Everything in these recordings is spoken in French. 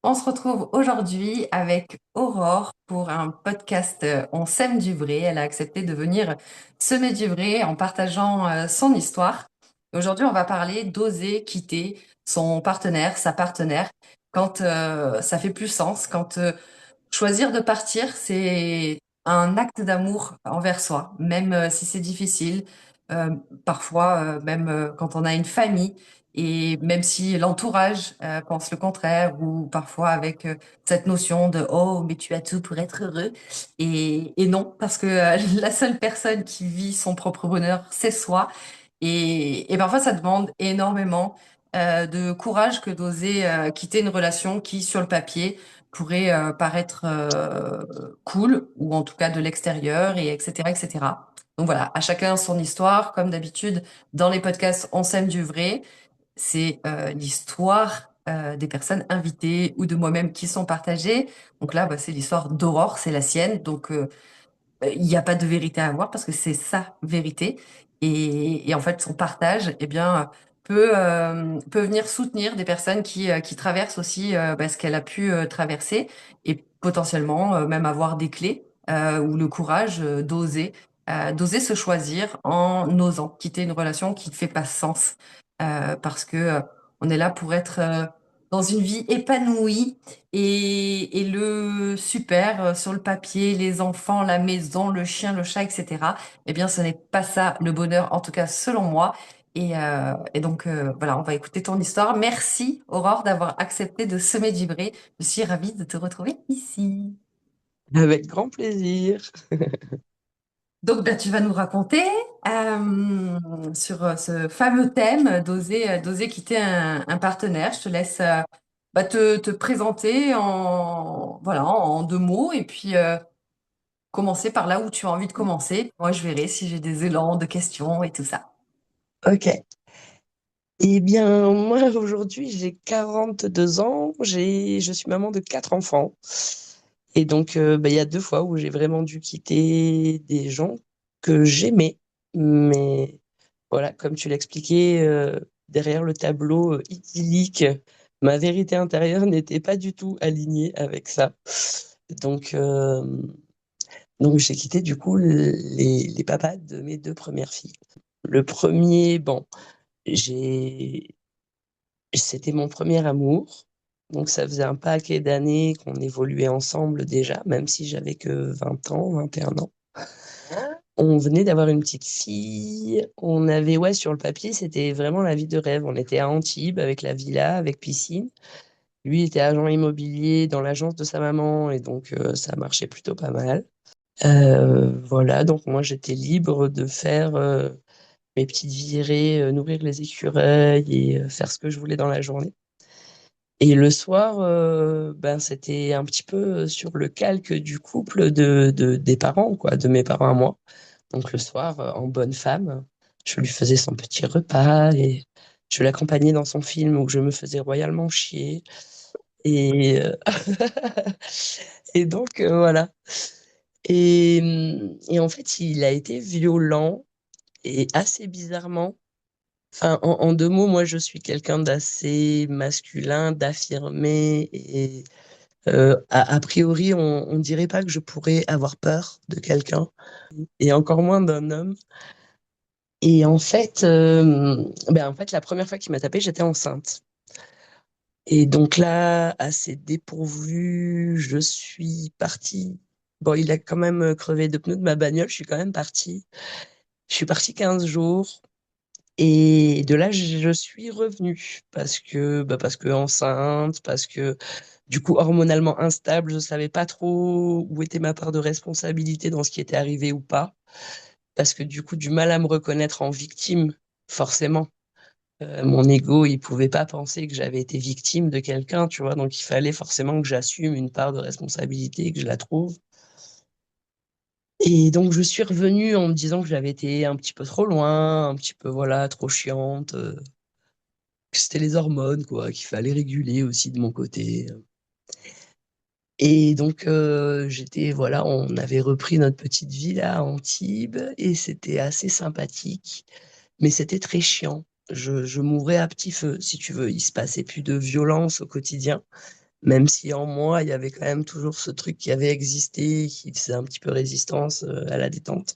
On se retrouve aujourd'hui avec Aurore pour un podcast On sème du vrai. Elle a accepté de venir semer du vrai en partageant son histoire. Aujourd'hui, on va parler d'oser quitter son partenaire, sa partenaire, quand ça fait plus sens, quand choisir de partir, c'est un acte d'amour envers soi, même si c'est difficile, euh, parfois même quand on a une famille, et même si l'entourage pense le contraire, ou parfois avec cette notion de «Oh, mais tu as tout pour être heureux». Et non, parce que la seule personne qui vit son propre bonheur, c'est soi. Et parfois, ça demande énormément de courage que d'oser quitter une relation qui, sur le papier, pourrait paraître cool, ou en tout cas de l'extérieur, et etc., etc. Donc voilà, à chacun son histoire. Comme d'habitude, dans les podcasts, on sème du vrai. C'est l'histoire des personnes invitées ou de moi-même qui sont partagées. Donc là, bah, c'est l'histoire d'Aurore, c'est la sienne. Donc il n'y a pas de vérité à avoir parce que c'est sa vérité. Et en fait, son partage, eh bien, peut venir soutenir des personnes qui traversent aussi bah, ce qu'elle a pu traverser et potentiellement même avoir des clés ou le courage d'oser se choisir en osant quitter une relation qui ne fait pas sens parce que on est là pour être dans une vie épanouie et le super sur le papier, les enfants, la maison, le chien, le chat, etc. Eh bien, ce n'est pas ça le bonheur, en tout cas selon moi. Et donc, voilà, on va écouter ton histoire. Merci, Aurore, d'avoir accepté de semer du vrai. Je suis ravie de te retrouver ici. Avec grand plaisir. Donc, ben, tu vas nous raconter sur ce fameux thème d'oser quitter un partenaire. Je te laisse bah, te présenter voilà, en deux mots et puis commencer par là où tu as envie de commencer. Moi, je verrai si j'ai des élans de questions et tout ça. Ok. Eh bien, moi, aujourd'hui, j'ai 42 ans. Je suis maman de 4 enfants. Et donc, bah, il y a 2 fois où j'ai vraiment dû quitter des gens que j'aimais. Mais voilà, comme tu l'expliquais, derrière le tableau idyllique, ma vérité intérieure n'était pas du tout alignée avec ça. Donc, euh, donc j'ai quitté du coup les papas de mes 2 premières filles. Le premier, bon, j'ai, c'était mon premier amour. Donc ça faisait un paquet d'années qu'on évoluait ensemble déjà, même si j'avais que 20 ans, 21 ans. On venait d'avoir une petite fille. On avait, ouais, sur le papier, c'était vraiment la vie de rêve. On était à Antibes avec la villa, avec piscine. Lui était agent immobilier dans l'agence de sa maman et donc ça marchait plutôt pas mal. Voilà, donc moi j'étais libre de faire mes petites virées, nourrir les écureuils et faire ce que je voulais dans la journée. Et le soir, ben c'était un petit peu sur le calque du couple des parents, quoi, de mes parents à moi. Donc le soir, en bonne femme, je lui faisais son petit repas et je l'accompagnais dans son film où je me faisais royalement chier. Et, et donc voilà. Et en fait, il a été violent et assez bizarrement. Enfin, en 2 mots, moi, je suis quelqu'un d'assez masculin, d'affirmé, et a priori, on dirait pas que je pourrais avoir peur de quelqu'un, et encore moins d'un homme. Et en fait, la première fois qu'il m'a tapé, j'étais enceinte. Et donc là, assez dépourvue, je suis partie. Bon, il a quand même crevé 2 pneus de ma bagnole, je suis quand même partie. Je suis partie 15 jours. Et de là, je suis revenue parce que enceinte, parce que du coup hormonalement instable, je savais pas trop où était ma part de responsabilité dans ce qui était arrivé ou pas, parce que du coup du mal à me reconnaître en victime, forcément. Mon ego, il pouvait pas penser que j'avais été victime de quelqu'un, tu vois, donc il fallait forcément que j'assume une part de responsabilité, que je la trouve. Et donc je suis revenue en me disant que j'avais été un petit peu trop loin, un petit peu voilà, trop chiante. Que c'était les hormones, quoi, qu'il fallait réguler aussi de mon côté. Et donc, voilà, on avait repris notre petite villa à Antibes et c'était assez sympathique, mais c'était très chiant. Je mourais à petit feu, si tu veux. Il se passait plus de violence au quotidien, même si en moi, il y avait quand même toujours ce truc qui avait existé, qui faisait un petit peu résistance à la détente.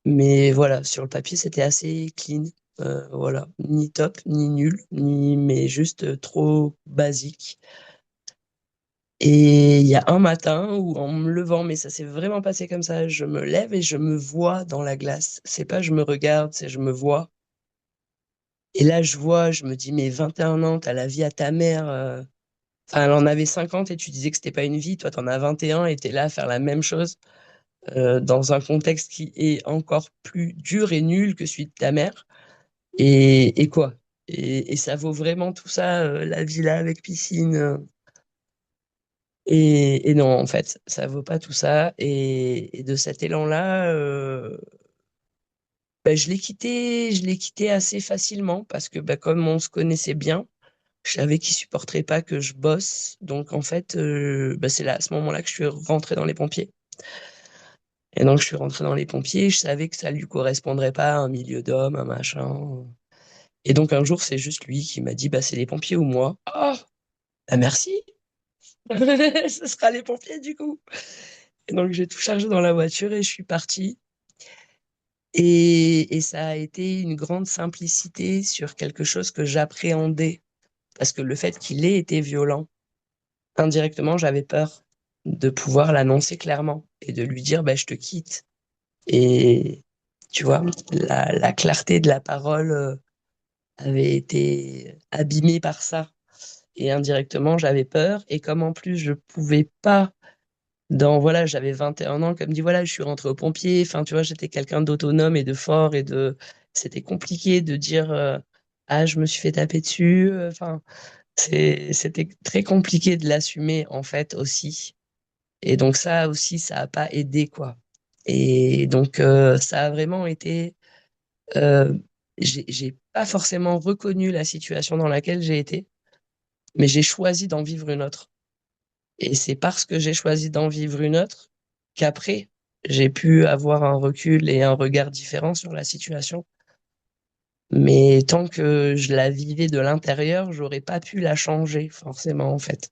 Mais voilà, sur le papier, c'était assez clean. Voilà, ni top, ni nul, ni mais juste trop basique. Et il y a un matin où en me levant, mais ça s'est vraiment passé comme ça, je me lève et je me vois dans la glace. C'est pas je me regarde, c'est je me vois. Et là, je vois, je me dis, mais 21 ans, t'as la vie à ta mère. Enfin, elle en avait 50 et tu disais que c'était pas une vie. Toi, t'en as 21 et t'es là à faire la même chose dans un contexte qui est encore plus dur et nul que celui de ta mère. Et quoi? Et ça vaut vraiment tout ça, la villa avec piscine. Et non, en fait, ça vaut pas tout ça. Et de cet élan-là, je l'ai quitté assez facilement parce que comme on se connaissait bien, je savais qu'il supporterait pas que je bosse. Donc en fait, c'est là à ce moment-là que je suis rentré dans les pompiers. Et donc je suis rentré dans les pompiers. Je savais que ça lui correspondrait pas, un milieu d'hommes, un machin. Et donc un jour, c'est juste lui qui m'a dit, bah c'est les pompiers ou moi. Ah, bah merci. Ce sera les pompiers du coup. Et donc j'ai tout chargé dans la voiture et je suis partie. Et ça a été une grande simplicité sur quelque chose que j'appréhendais. Parce que le fait qu'il ait été violent, indirectement, j'avais peur de pouvoir l'annoncer clairement et de lui dire, bah, je te quitte. Et tu vois, la clarté de la parole avait été abîmée par ça. Et indirectement, j'avais peur. Et comme en plus, je pouvais pas voilà, j'avais 21 ans, comme dit, voilà, je suis rentré aux pompiers. Enfin, tu vois, j'étais quelqu'un d'autonome et de fort c'était compliqué de dire, ah, je me suis fait taper dessus. Enfin, c'était très compliqué de l'assumer, en fait, aussi. Et donc, ça aussi, ça a pas aidé, quoi. Et donc, ça a vraiment été, euh, j'ai pas forcément reconnu la situation dans laquelle j'ai été, mais j'ai choisi d'en vivre une autre. Et c'est parce que j'ai choisi d'en vivre une autre qu'après, j'ai pu avoir un recul et un regard différent sur la situation. Mais tant que je la vivais de l'intérieur, j'aurais pas pu la changer, forcément, en fait.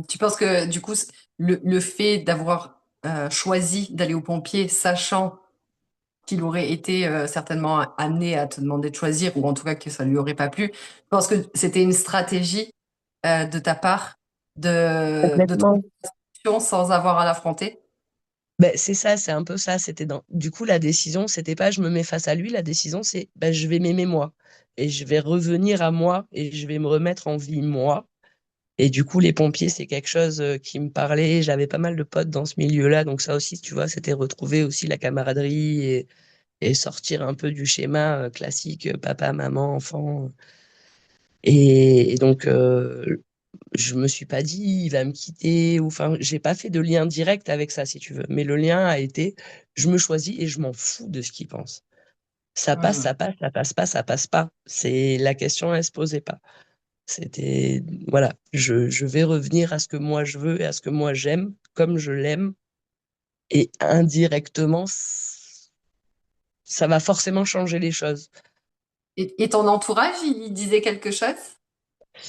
Tu penses que du coup, le fait d'avoir choisi d'aller aux pompiers, sachant qu'il aurait été certainement amené à te demander de choisir, ou en tout cas que ça lui aurait pas plu, tu penses que c'était une stratégie de ta part de trouver Complètement. une solution sans avoir à l'affronter? Ben, c'est ça, c'est un peu ça. Du coup, la décision, c'était pas je me mets face à lui. La décision, c'est ben, je vais m'aimer moi. Et je vais revenir à moi et je vais me remettre en vie moi. Et du coup, les pompiers, c'est quelque chose qui me parlait. J'avais pas mal de potes dans ce milieu-là. Donc ça aussi, tu vois, c'était retrouver aussi la camaraderie et sortir un peu du schéma classique papa, maman, enfant. Et donc, je me suis pas dit, il va me quitter, ou enfin, j'ai pas fait de lien direct avec ça, si tu veux. Mais le lien a été, je me choisis et je m'en fous de ce qu'il pense. Ça passe, Hmm. ça passe, ça passe pas, ça passe pas. C'est la question, elle se posait pas. C'était, voilà, je vais revenir à ce que moi je veux et à ce que moi j'aime, comme je l'aime. Et indirectement, ça va forcément changer les choses. Et ton entourage, il disait quelque chose?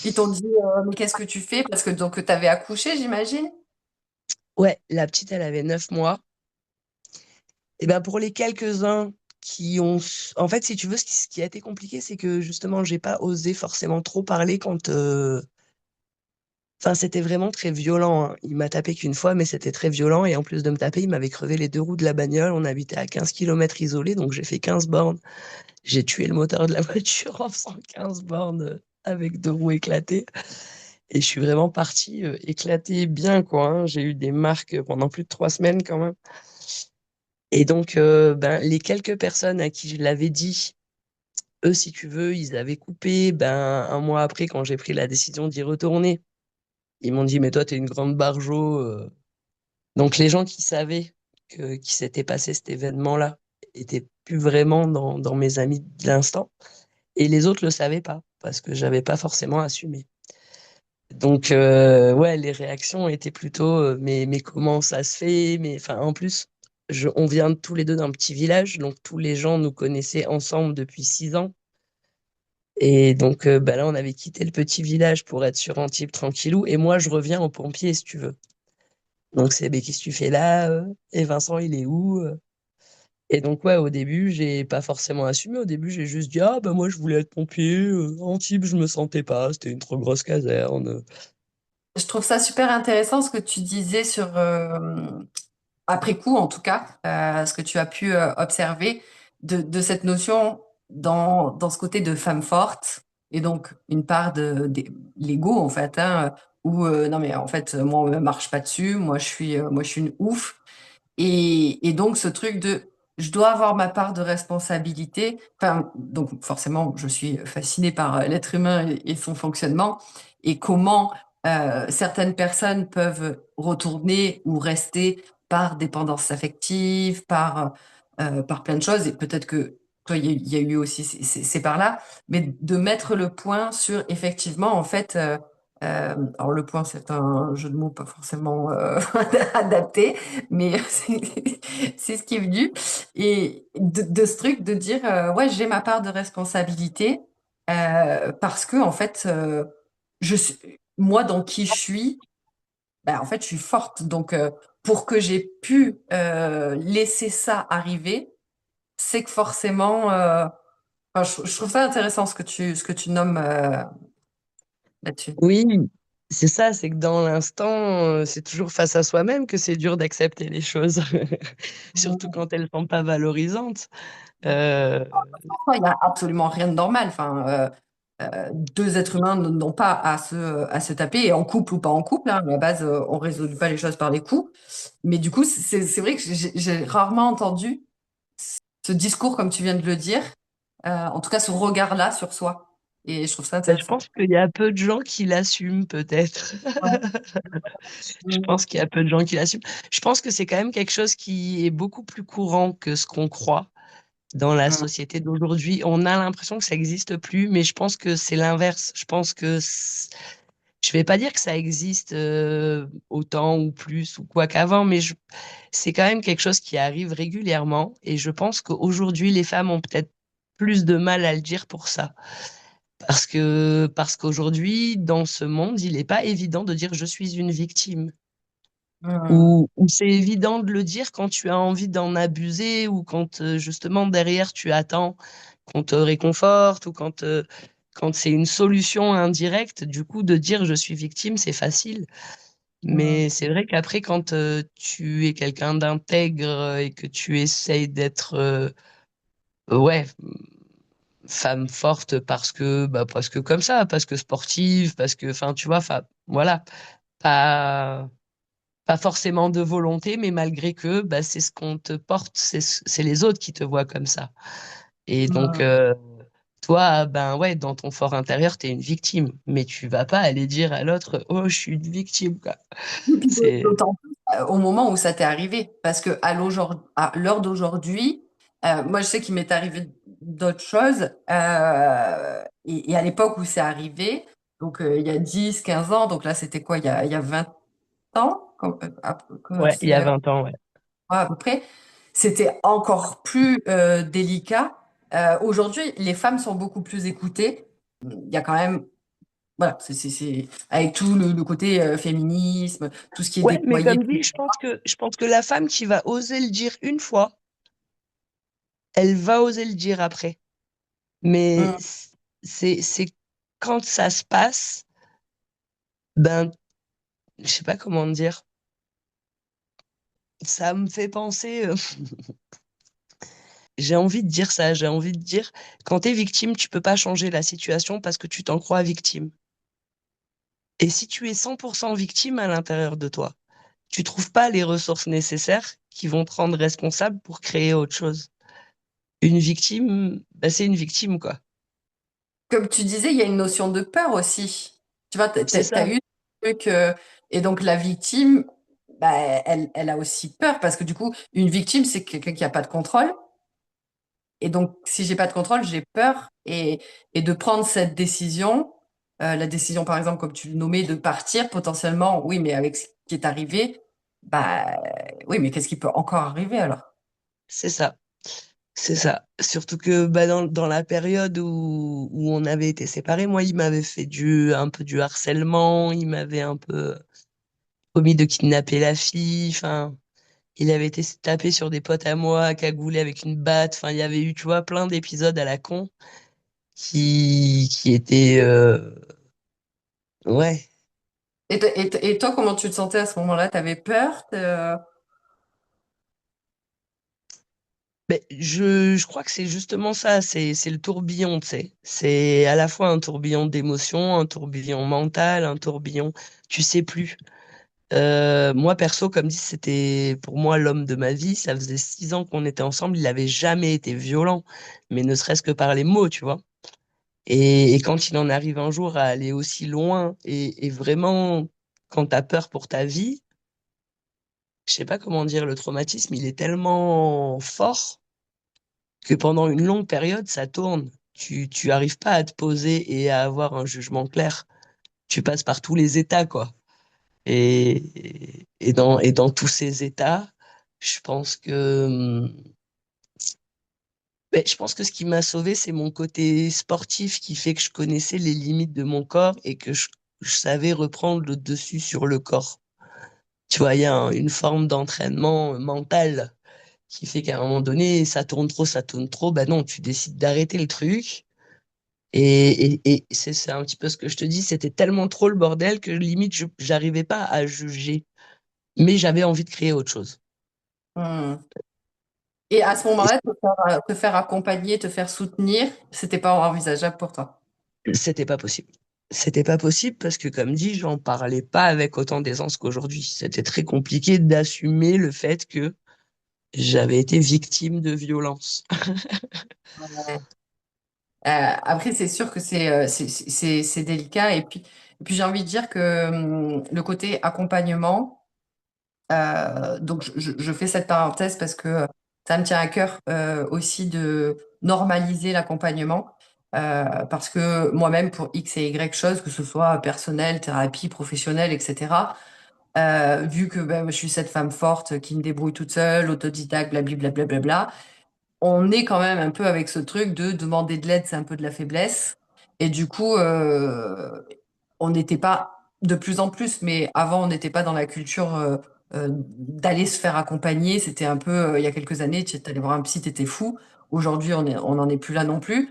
Ils t'ont dit, mais qu'est-ce que tu fais? Parce que donc tu avais accouché, j'imagine? Ouais, la petite, elle avait 9 mois. Et ben pour les quelques-uns qui ont, en fait, si tu veux, ce qui a été compliqué, c'est que justement, j'ai pas osé forcément trop parler quand, enfin, c'était vraiment très violent, hein. Il m'a tapé qu'une fois, mais c'était très violent. Et en plus de me taper, il m'avait crevé les deux roues de la bagnole. On habitait à 15 kilomètres isolés, donc j'ai fait 15 bornes. J'ai tué le moteur de la voiture en faisant 15 bornes avec deux roues éclatées. Et je suis vraiment parti éclaté bien, quoi, hein. J'ai eu des marques pendant plus de 3 semaines quand même. Et donc, les quelques personnes à qui je l'avais dit, eux, si tu veux, ils avaient coupé. Un mois après, quand j'ai pris la décision d'y retourner, ils m'ont dit, mais toi, t'es une grande barjo. Donc, les gens qui savaient qu'il s'était passé cet événement-là étaient plus vraiment dans mes amis de l'instant. Et les autres le savaient pas, parce que j'avais pas forcément assumé. Donc, ouais, les réactions étaient plutôt, mais comment ça se fait? Mais enfin, en plus, on vient tous les deux d'un petit village, donc tous les gens nous connaissaient ensemble depuis 6 ans. Et donc, bah là, on avait quitté le petit village pour être sur Antibes tranquillou. Et moi, je reviens aux pompiers, si tu veux. Donc, c'est, mais qu'est-ce que tu fais là? Et Vincent, il est où? Et donc, ouais, au début, j'ai pas forcément assumé. Au début, j'ai juste dit, ah, bah, moi, je voulais être pompier. Antibes, je me sentais pas. C'était une trop grosse caserne. Je trouve ça super intéressant ce que tu disais sur, après coup en tout cas, ce que tu as pu observer de cette notion dans ce côté de femme forte et donc une part de l'ego en fait, hein, où non mais en fait moi on me marche pas dessus, moi je suis une ouf. Et donc, ce truc de je dois avoir ma part de responsabilité. Enfin, donc, forcément, je suis fascinée par l'être humain et son fonctionnement et comment certaines personnes peuvent retourner ou rester par dépendance affective, par plein de choses. Et peut-être que toi, il y a eu aussi ces parts-là, mais de mettre le point sur effectivement, en fait, alors le point, c'est un jeu de mots pas forcément adapté, mais c'est ce qui est venu. Et de ce truc de dire, ouais, j'ai ma part de responsabilité parce que, en fait, moi, dans qui je suis, ben, en fait, je suis forte. Donc, pour que j'ai pu laisser ça arriver, c'est que forcément, enfin, je trouve ça intéressant ce que tu nommes là-dessus. Oui, c'est ça, c'est que dans l'instant, c'est toujours face à soi-même que c'est dur d'accepter les choses, surtout quand elles sont pas valorisantes. Euh, Il n'y a absolument rien de normal. Enfin, deux êtres humains n'ont pas à se taper, et en couple ou pas en couple, hein. À la base, on résout pas les choses par les coups. Mais du coup, c'est vrai que j'ai rarement entendu ce discours, comme tu viens de le dire, en tout cas ce regard-là sur soi. Et je trouve ça ben, je intéressant. pense qu'il y a peu de gens qui l'assument, peut-être. Ouais. Je Mm. pense qu'il y a peu de gens qui l'assument. Je pense que c'est quand même quelque chose qui est beaucoup plus courant que ce qu'on croit dans la Mm. société d'aujourd'hui. On a l'impression que ça n'existe plus, mais je pense que c'est l'inverse. Je pense que je vais pas dire que ça existe autant ou plus ou quoi qu'avant, mais c'est quand même quelque chose qui arrive régulièrement. Et je pense qu'aujourd'hui, les femmes ont peut-être plus de mal à le dire pour ça. Parce qu'aujourd'hui, dans ce monde, il n'est pas évident de dire je suis une victime. Mm. Ou c'est évident de le dire quand tu as envie d'en abuser ou quand justement derrière tu attends qu'on te réconforte ou quand c'est une solution indirecte, du coup de dire je suis victime, c'est facile. Mm. Mais c'est vrai qu'après quand tu es quelqu'un d'intègre et que tu essayes d'être ouais, femme forte parce que comme ça, parce que sportive, parce que enfin tu vois, enfin voilà, pas pas forcément de volonté, mais malgré que bah, c'est ce qu'on te porte, c'est les autres qui te voient comme ça. Et donc, Mm. toi, ben ouais, dans ton fort intérieur, t'es une victime, mais tu vas pas aller dire à l'autre, oh, je suis une victime, quoi. Et puis C'est, d'autant plus au moment où ça t'est arrivé, parce que à l'heure d'aujourd'hui, moi je sais qu'il m'est arrivé d'autres choses, et à l'époque où c'est arrivé, donc il y a 10 15 ans, donc là c'était quoi, il y a 20 ans, que ouais, il y c'est a 20 ans, ouais. à peu près, c'était encore plus délicat. Aujourd'hui, les femmes sont beaucoup plus écoutées. Il y a quand même, voilà, avec tout le côté féminisme, tout ce qui est Ouais, mais déployé. comme dit, je pense que la femme qui va oser le dire une fois, elle va oser le dire après. Mais Mm. c'est quand ça se passe, ben, je sais pas comment dire. Ça me fait penser, j'ai envie de dire ça, j'ai envie de dire, quand t'es victime, tu peux pas changer la situation parce que tu t'en crois victime. Et si tu es 100% victime à l'intérieur de toi, tu trouves pas les ressources nécessaires qui vont te rendre responsable pour créer autre chose. Une victime, bah, c'est une victime, quoi. Comme tu disais, il y a une notion de peur aussi. Tu vois, C'est t'as ça. eu ce truc, et donc la victime, bah, elle a aussi peur parce que du coup, une victime, c'est quelqu'un qui n'a pas de contrôle. Et donc, si j'ai pas de contrôle, j'ai peur et de prendre cette décision, la décision, par exemple, comme tu le nommais, de partir potentiellement, oui, mais avec ce qui est arrivé, bah oui, mais qu'est-ce qui peut encore arriver alors? C'est ça. C'est ça. Surtout que bah, dans la période où on avait été séparés, moi, il m'avait fait un peu du harcèlement, il m'avait un peu promis de kidnapper la fille, enfin, il avait été tapé sur des potes à moi, cagoulé avec une batte, enfin, il y avait eu, tu vois, plein d'épisodes à la con qui étaient, ouais. Et toi, comment tu te sentais à ce moment-là? T'avais peur? Mais je crois que c'est justement ça, c'est le tourbillon, tu sais. C'est à la fois un tourbillon d'émotions, un tourbillon mental, un tourbillon, tu sais plus. Moi, perso, comme dit, c'était pour moi l'homme de ma vie. Ça faisait 6 ans qu'on était ensemble. Il avait jamais été violent, mais ne serait-ce que par les mots, tu vois. Et quand il en arrive un jour à aller aussi loin et vraiment, quand t'as peur pour ta vie, je sais pas comment dire, le traumatisme, il est tellement fort que pendant une longue période, ça tourne. Tu arrives pas à te poser et à avoir un jugement clair. Tu passes par tous les états, quoi. Et dans tous ces états, je pense que, je pense que ce qui m'a sauvé, c'est mon côté sportif qui fait que je connaissais les limites de mon corps et que je savais reprendre le dessus sur le corps. Tu vois, il y a une forme d'entraînement mental qui fait qu'à un moment donné, ça tourne trop. Bah non, tu décides d'arrêter le truc. Et c'est un petit peu ce que je te dis, c'était tellement trop le bordel que limite, j'arrivais pas à juger. Mais j'avais envie de créer autre chose. Hmm. Et à ce moment-là, te faire accompagner, te faire soutenir, c'était pas envisageable pour toi. C'était pas possible. C'était pas possible parce que, comme dit, j'en parlais pas avec autant d'aisance qu'aujourd'hui. C'était très compliqué d'assumer le fait que j'avais été victime de violence. Ouais. Après, c'est sûr que c'est délicat. Et puis j'ai envie de dire que le côté accompagnement, donc je fais cette parenthèse parce que ça me tient à cœur aussi de normaliser l'accompagnement. Parce que moi-même, pour X et Y choses, que ce soit personnel, thérapie, professionnelle, etc., vu que ben, je suis cette femme forte qui me débrouille toute seule, autodidacte, blablabla, on est quand même un peu avec ce truc de demander de l'aide, c'est un peu de la faiblesse. Et du coup, on n'était pas de plus en plus, mais avant, on n'était pas dans la culture d'aller se faire accompagner. C'était un peu, il y a quelques années, tu allais voir un psy, t'étais fou. Aujourd'hui, on n'en est plus là non plus.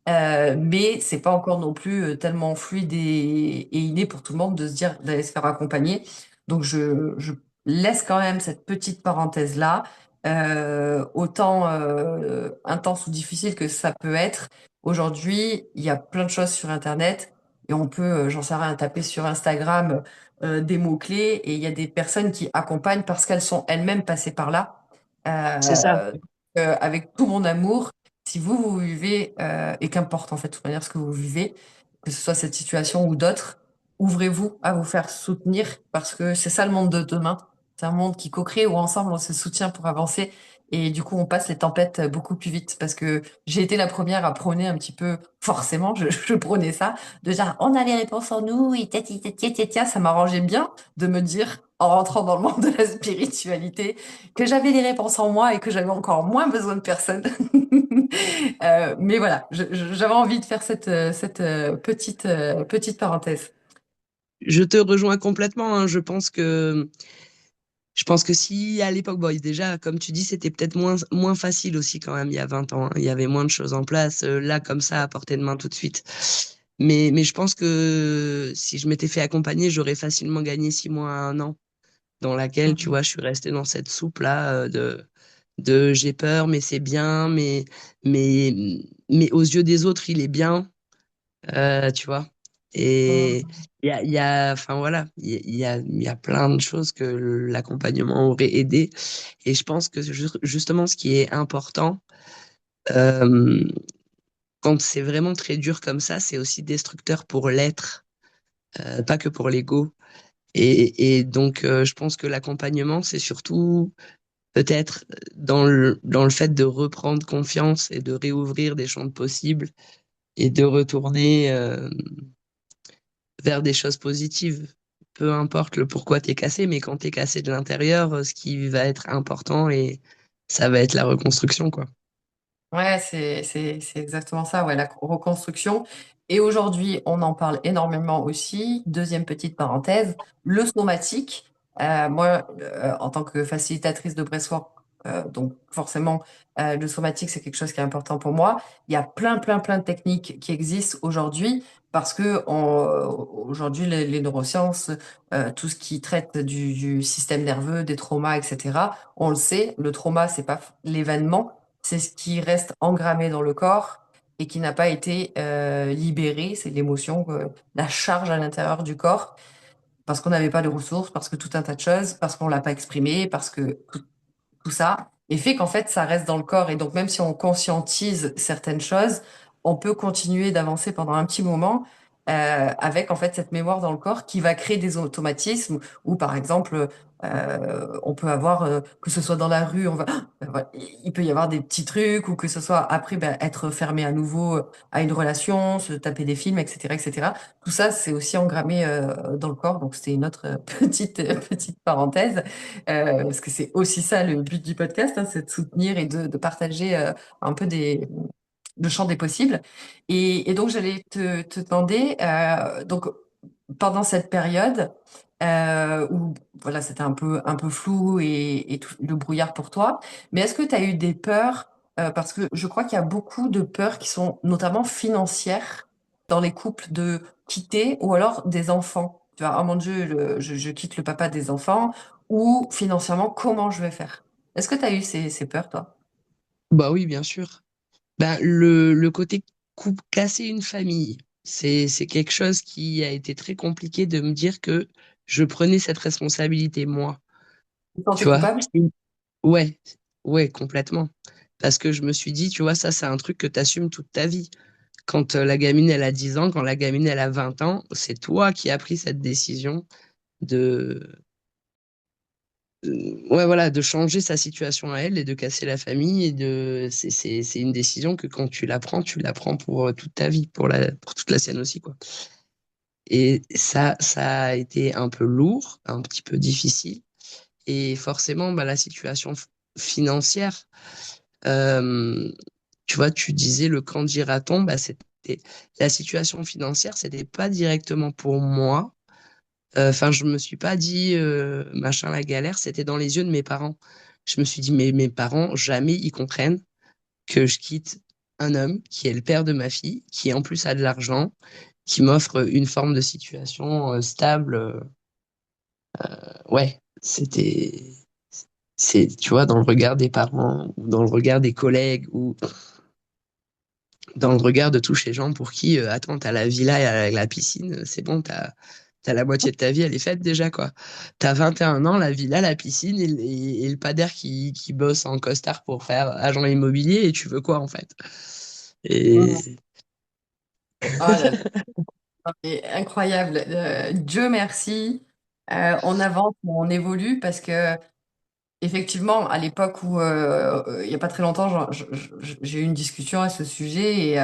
Mais c'est pas encore non plus tellement fluide et inné pour tout le monde de se dire d'aller se faire accompagner. Donc, je laisse quand même cette petite parenthèse-là, autant intense ou difficile que ça peut être. Aujourd'hui, il y a plein de choses sur Internet et on peut, j'en sais rien, taper sur Instagram des mots-clés et il y a des personnes qui accompagnent parce qu'elles sont elles-mêmes passées par là. C'est ça. Euh, avec tout mon amour, si vous vivez, et qu'importe en fait, de toute manière, ce que vous vivez, que ce soit cette situation ou d'autres, ouvrez-vous à vous faire soutenir parce que c'est ça le monde de demain. C'est un monde qui co-crée où ensemble on se soutient pour avancer et du coup on passe les tempêtes beaucoup plus vite parce que j'ai été la première à prôner un petit peu, forcément, je prônais ça, de dire on a les réponses en nous, et ça m'arrangeait bien de me dire en rentrant dans le monde de la spiritualité que j'avais les réponses en moi et que j'avais encore moins besoin de personne. Mais voilà, j'avais envie de faire cette petite parenthèse. Je te rejoins complètement, hein. Je pense que si à l'époque, bon, déjà, comme tu dis, c'était peut-être moins facile aussi quand même il y a 20 ans, hein. Il y avait moins de choses en place, là, comme ça, à portée de main tout de suite. Mais je pense que si je m'étais fait accompagner, j'aurais facilement gagné 6 mois à 1 an, dans laquelle, tu Mhm. vois, je suis restée dans cette soupe-là, de j'ai peur, mais c'est bien, mais aux yeux des autres, il est bien, tu vois. Et enfin voilà, il y a plein de choses que l'accompagnement aurait aidé. Et je pense que justement, ce qui est important, euh, quand c'est vraiment très dur comme ça, c'est aussi destructeur pour l'être, pas que pour l'ego. Et donc, je pense que l'accompagnement, c'est surtout peut-être dans le fait de reprendre confiance et de réouvrir des champs de possibles et de retourner vers des choses positives. Peu importe le pourquoi t'es cassé, mais quand t'es cassé de l'intérieur, ce qui va être important et ça va être la reconstruction, quoi. Ouais, c'est exactement ça, ouais, la reconstruction. Et aujourd'hui, on en parle énormément aussi. Deuxième petite parenthèse, le somatique. Moi, en tant que facilitatrice de breathwork, donc forcément, le somatique, c'est quelque chose qui est important pour moi. Il y a plein de techniques qui existent aujourd'hui parce que aujourd'hui, les neurosciences, tout ce qui traite du système nerveux, des traumas, etc., on le sait, le trauma, c'est pas l'événement, c'est ce qui reste engrammé dans le corps et qui n'a pas été libéré. C'est l'émotion, la charge à l'intérieur du corps, parce qu'on n'avait pas de ressources, parce que tout un tas de choses, parce qu'on l'a pas exprimé, parce que tout ça, et fait qu'en fait, ça reste dans le corps. Et donc, même si on conscientise certaines choses, on peut continuer d'avancer pendant un petit moment avec en fait cette mémoire dans le corps qui va créer des automatismes où, par exemple, on peut avoir, que ce soit dans la rue, voilà, il peut y avoir des petits trucs, ou que ce soit après ben, être fermé à nouveau à une relation, se taper des films, etc., etc. Tout ça, c'est aussi engrammé dans le corps. Donc, c'était une autre petite parenthèse. Parce que c'est aussi ça le but du podcast, hein, c'est de soutenir et de partager un peu le champ des possibles. Et donc, j'allais te demander, donc, pendant cette période où voilà, c'était un peu flou et tout, le brouillard pour toi, mais est-ce que tu as eu des peurs, parce que je crois qu'il y a beaucoup de peurs qui sont notamment financières dans les couples de quitter ou alors des enfants. Tu vois, oh mon Dieu, je quitte le papa des enfants ou financièrement, comment je vais faire? Est-ce que tu as eu ces peurs, toi? Bah oui, bien sûr. Ben, le côté coupe, casser une famille, c'est quelque chose qui a été très compliqué de me dire que je prenais cette responsabilité, moi. Tu te Tu sentais vois? coupable? Ouais, ouais, complètement. Parce que je me suis dit, tu vois, ça, c'est un truc que tu assumes toute ta vie. Quand la gamine, elle a 10 ans, quand la gamine, elle a 20 ans, c'est toi qui as pris cette décision de, ouais, voilà, de changer sa situation à elle et de casser la famille. C'est une décision que quand tu la prends pour toute ta vie, pour toute la sienne aussi, quoi. Et ça a été un peu lourd, un petit peu difficile. Et forcément, bah, la situation financière, euh, tu vois, tu disais le camp d'Iraton, bah, c'était la situation financière, c'était pas directement pour moi. Enfin, je me suis pas dit machin la galère, c'était dans les yeux de mes parents. Je me suis dit, mais mes parents, jamais ils comprennent que je quitte un homme qui est le père de ma fille, qui en plus a de l'argent, qui m'offre une forme de situation stable. Ouais, tu vois, dans le regard des parents, ou dans le regard des collègues, ou dans le regard de tous ces gens pour qui, attends, t'as la villa et la piscine, c'est bon, t'as la moitié de ta vie, elle est faite déjà, quoi. T'as 21 ans, la villa, la piscine et le padère qui bosse en costard pour faire agent immobilier, et tu veux quoi, en fait? Mhm. Et Ah là là, c'est incroyable. Dieu merci. On avance, on évolue parce que effectivement, à l'époque où il n'y a pas très longtemps, j'ai eu une discussion à ce sujet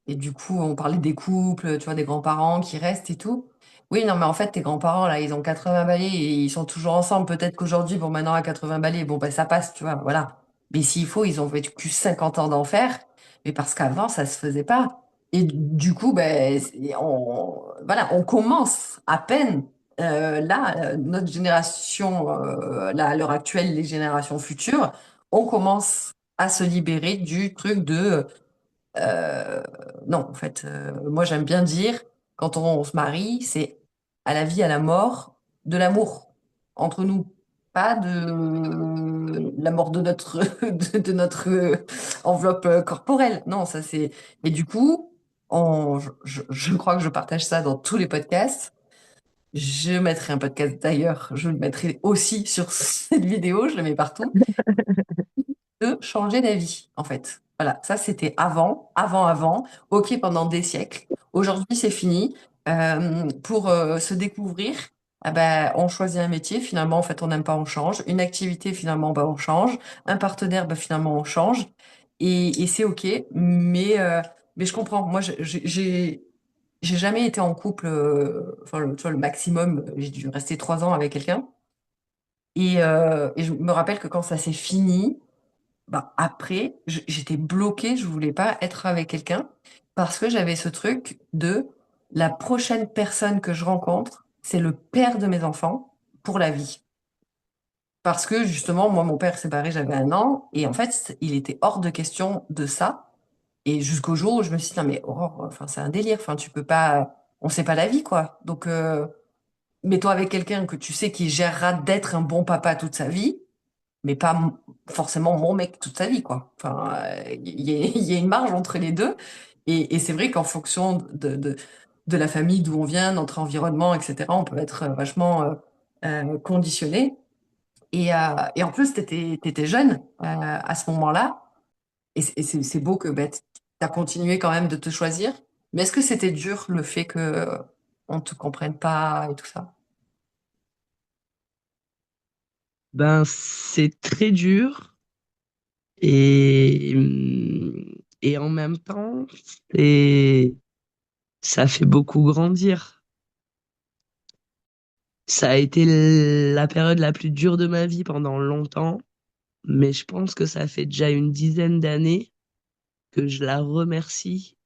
et du coup, on parlait des couples, tu vois, des grands-parents qui restent et tout. Oui, non, mais en fait, tes grands-parents, là, ils ont 80 balais et ils sont toujours ensemble. Peut-être qu'aujourd'hui, bon, maintenant, à 80 balais, bon, ben, ça passe, tu vois, voilà. Mais s'il faut, ils ont vécu 50 ans d'enfer. Mais parce qu'avant, ça se faisait pas. Et du coup, ben, voilà, on commence à peine, là, notre génération, là, à l'heure actuelle, les générations futures, on commence à se libérer du truc de euh, non, en fait, moi j'aime bien dire, quand on se marie, c'est à la vie, à la mort, de l'amour entre nous, pas de la mort de notre de notre enveloppe corporelle. Non, ça c'est. Et du coup, je crois que je partage ça dans tous les podcasts. Je mettrai un podcast d'ailleurs, je le mettrai aussi sur cette vidéo, je le mets partout de changer d'avis, en fait. Voilà, ça c'était avant. Ok, pendant des siècles. Aujourd'hui, c'est fini. Pour se découvrir, ah ben, on choisit un métier, finalement, en fait, on n'aime pas, on change. Une activité, finalement, bah, on change. Un partenaire, bah, finalement, on change. Et c'est ok, mais je comprends. Moi, j'ai jamais été en couple, enfin, tu vois, le maximum, j'ai dû rester 3 ans avec quelqu'un. Et je me rappelle que quand ça s'est fini, bah, après, j'étais bloquée, je voulais pas être avec quelqu'un parce que j'avais ce truc de la prochaine personne que je rencontre, c'est le père de mes enfants pour la vie. Parce que justement, moi, mon père s'est séparé, j'avais 1 an, et en fait, il était hors de question de ça. Et jusqu'au jour où je me suis dit, non mais Aurore, enfin, c'est un délire, enfin, tu peux pas, on sait pas la vie, quoi. Donc, mets-toi avec quelqu'un que tu sais qui gérera d'être un bon papa toute sa vie, mais pas forcément mon mec toute sa vie, quoi. Enfin, il y a une marge entre les deux. Et c'est vrai qu'en fonction de la famille d'où on vient, notre environnement, etc., on peut être vachement conditionné. Et en plus, t'étais jeune à ce moment-là. Et c'est beau que tu as continué quand même de te choisir. Mais est-ce que c'était dur le fait que on te comprenne pas et tout ça? Ben, c'est très dur et, et en même temps, c'est, ça fait beaucoup grandir. Ça a été la période la plus dure de ma vie pendant longtemps, mais je pense que ça fait déjà une dizaine d'années que je la remercie